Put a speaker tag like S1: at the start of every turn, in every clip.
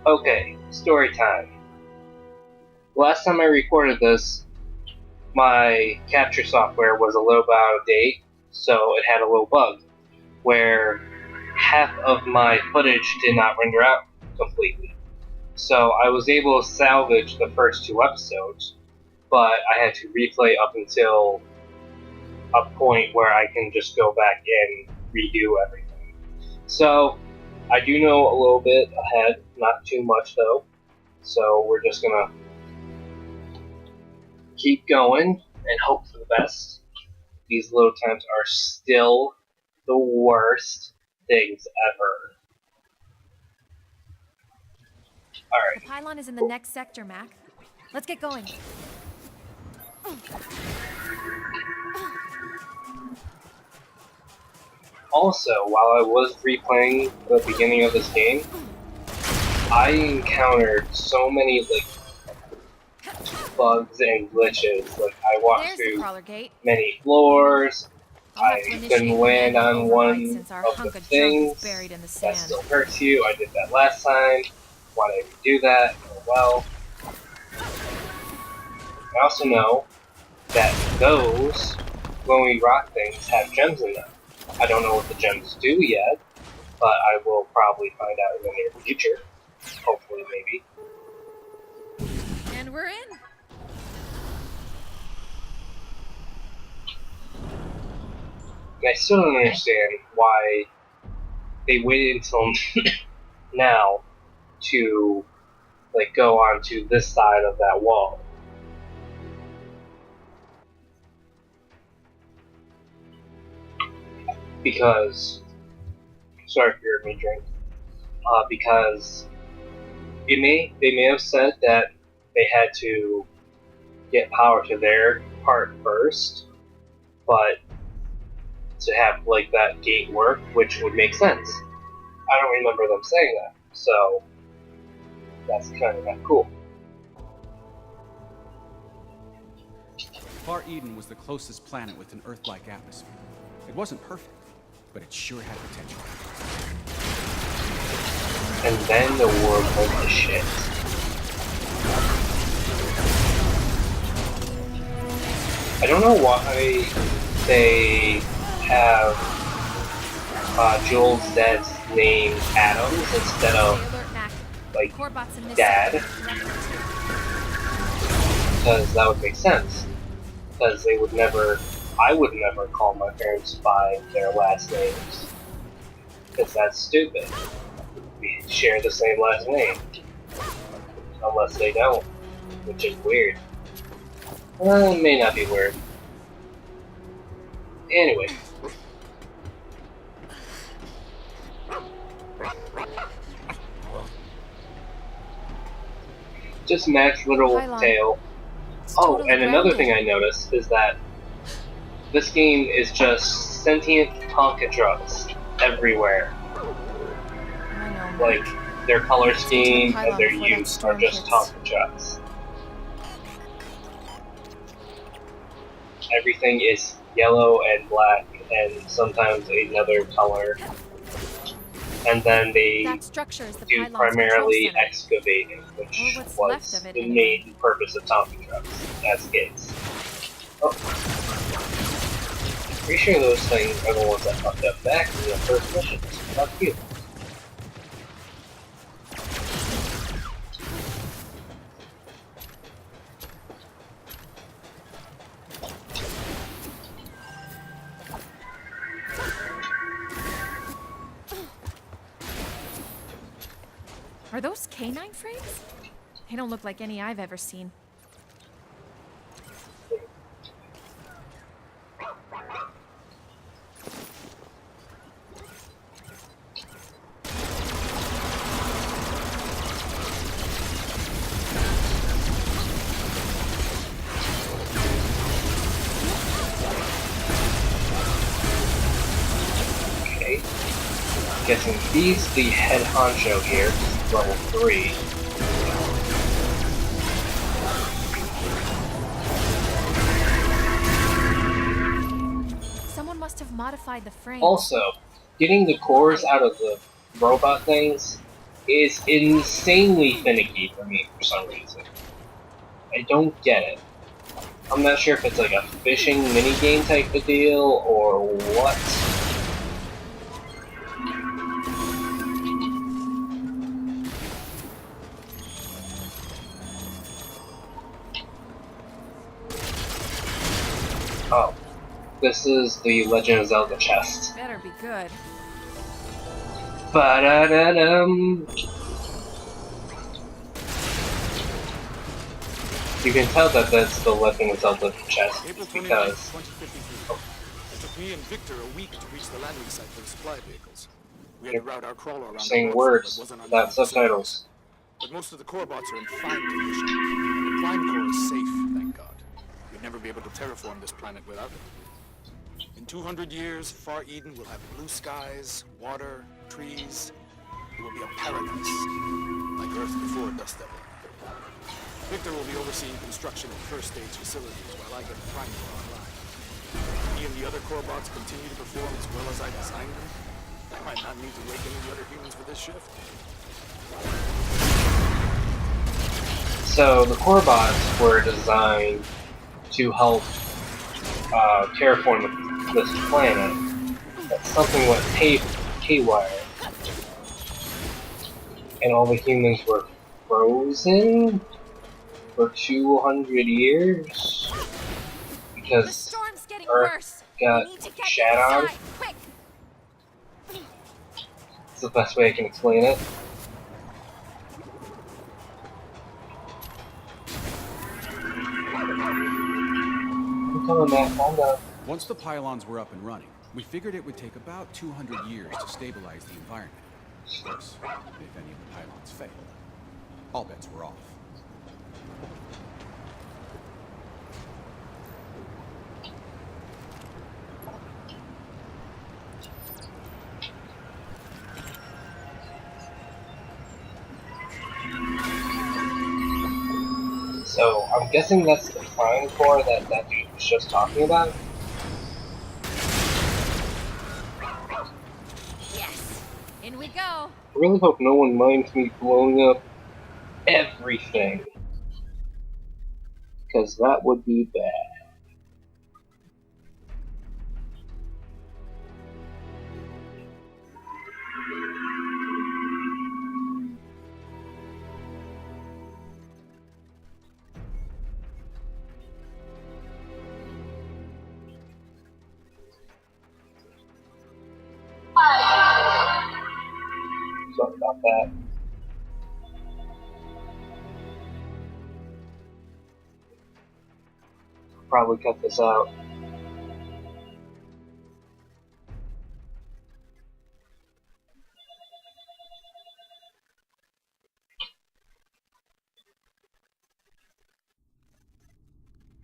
S1: Okay, story time. Last time I recorded this, my capture software was a little bit out of date, so it had a little bug where half of my footage did not render out completely. So I was able to salvage the first 2 episodes, but I had to replay up until a point where I can just go back and redo everything. So I do know a little bit ahead, not too much though. So we're just gonna keep going and hope for the best. These load times are still the worst things ever. Alright.
S2: The pylon is in the next sector, Mac. Let's get going.
S1: Also, while I was replaying the beginning of this game, I encountered so many bugs and glitches. Like I walked through many floors. I couldn't land on one of the things. That still hurts you. I did that last time. Why did I do that? Oh well. I also know that those glowing rock things have gems in them. I don't know what the gems do yet, but I will probably find out in the near future. Hopefully, maybe.
S2: And we're in.
S1: And I still don't understand why they waited until now to go onto this side of that wall. Because, sorry if you heard me drink. Because they may have said that they had to get power to their part first, but to have that gate work, which would make sense. I don't remember them saying that, so that's kind of not cool.
S3: Far Eden was the closest planet with an Earth-like atmosphere. It wasn't perfect, but it sure had potential.
S1: And then the world went to shit. I don't know why they have Joel's dad's name Adams instead of Dad, because that would make sense. Because I would never call my parents by their last names, because that's stupid. We share the same last name, unless they don't, which is weird. Well, it may not be weird. Anyway. Just Mac's little tail. Oh, and another thing I noticed is that this game is just sentient Tonka trucks everywhere. Their color scheme and their use are just Tonka trucks. Everything is yellow and black and sometimes another color. And then they do primarily excavating, which was the main purpose of Tonka trucks as kids. Oh. Pretty sure those things are the ones that fucked up back in the first mission. Fuck you.
S2: Are those canine frames? They don't look like any I've ever seen.
S1: Okay. Guessing he's the head honcho here. Level 3.
S2: Someone must have modified the frame.
S1: Also, getting the cores out of the robot things is insanely finicky for me for some reason. I don't get it. I'm not sure if it's like a fishing minigame type of deal or what. Oh, this is the Legend of Zelda chest.
S2: Better be good.
S1: Ba-da-da-dum. You can tell that that's the Legend of Zelda chest
S4: April 29th,
S1: because
S4: 2053. It took me and Victor a week to reach the landing site for the supply vehicles. We had to route our crawler around
S1: saying
S4: the
S1: words
S4: that wasn't on
S1: without
S4: any facilities.
S1: subtitles.
S4: But most of the core bots are in fine condition. And the prime core is safe, thank God. We'd never be able to terraform this planet without it. In 200 years, Far Eden will have blue skies, water, trees. It will be a paradise, like Earth before Dust Devil. Victor will be overseeing construction of first stage facilities while I get the prime core online. He and the other core bots continue to perform as well as I designed them. I might not need to wake any of the other humans for this shift.
S1: So the core bots were designed to help terraform this planet. But something went haywire, and all the humans were frozen for 200 years
S2: The
S1: because
S2: storm's getting
S1: Earth
S2: worse.
S1: got
S2: We need to get
S1: shat on.
S2: inside, quick.
S1: It's the best way I can explain it. Come on, man, calm down.
S3: Once the pylons were up and running, we figured it would take about 200 years to stabilize the environment. Of course, if any of the pylons failed, all bets were off.
S1: So I'm guessing that's the prime core that that dude was just talking about.
S2: Yes. In we go.
S1: I really hope no one minds me blowing up everything, because that would be bad. Sorry about that. Probably cut this out.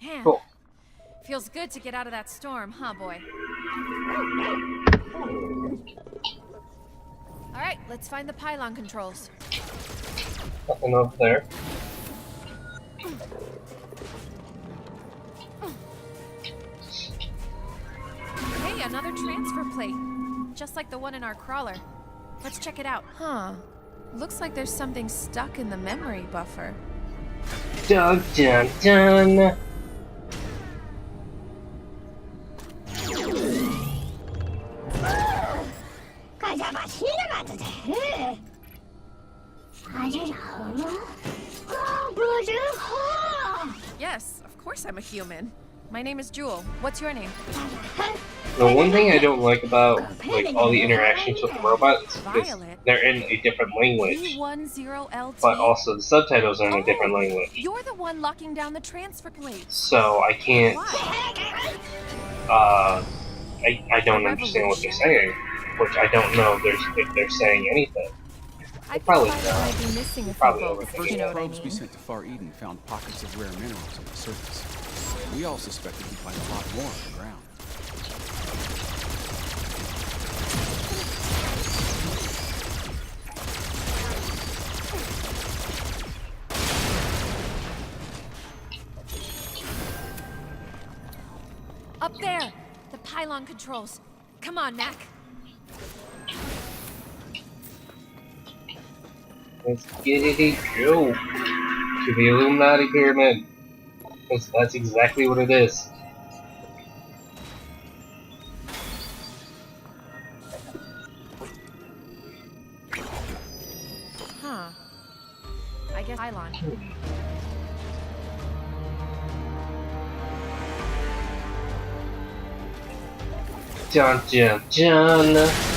S2: Man,
S1: Cool.
S2: feels good to get out of that storm, huh, boy? All right, let's find the pylon controls.
S1: Nothing over there.
S2: Hey, another transfer plate. Just like the one in our crawler. Let's check it out. Huh. Looks like there's something stuck in the memory buffer.
S1: Dun dun dun.
S2: Yes, of course I'm a human. My name is Jewel. What's your name?
S1: The one thing I don't like about like all the interactions with the robots is
S2: Violet.
S1: they're in a different language,
S2: V10LT.
S1: but also the subtitles are in a different language.
S2: You're the one locking down the transfer plates.
S1: So I can't.
S2: Why?
S1: I don't understand what they're saying, which I don't know if they're saying anything.
S2: I
S1: Probably
S2: think
S1: not.
S2: I might be missing a few
S1: Probably
S2: bolts,
S1: overthinking
S2: you know
S1: it.
S2: what I
S3: Probes we
S2: mean.
S3: sent to Far Eden found pockets of rare minerals on the surface. We all suspected we'd find a lot more on the ground.
S2: Up there! The pylon controls. Come on, Mac.
S1: Let's get it go to the Illuminati Pyramid. Because that's exactly what it is.
S2: Huh. I guess pylon.
S1: Dun dun dun.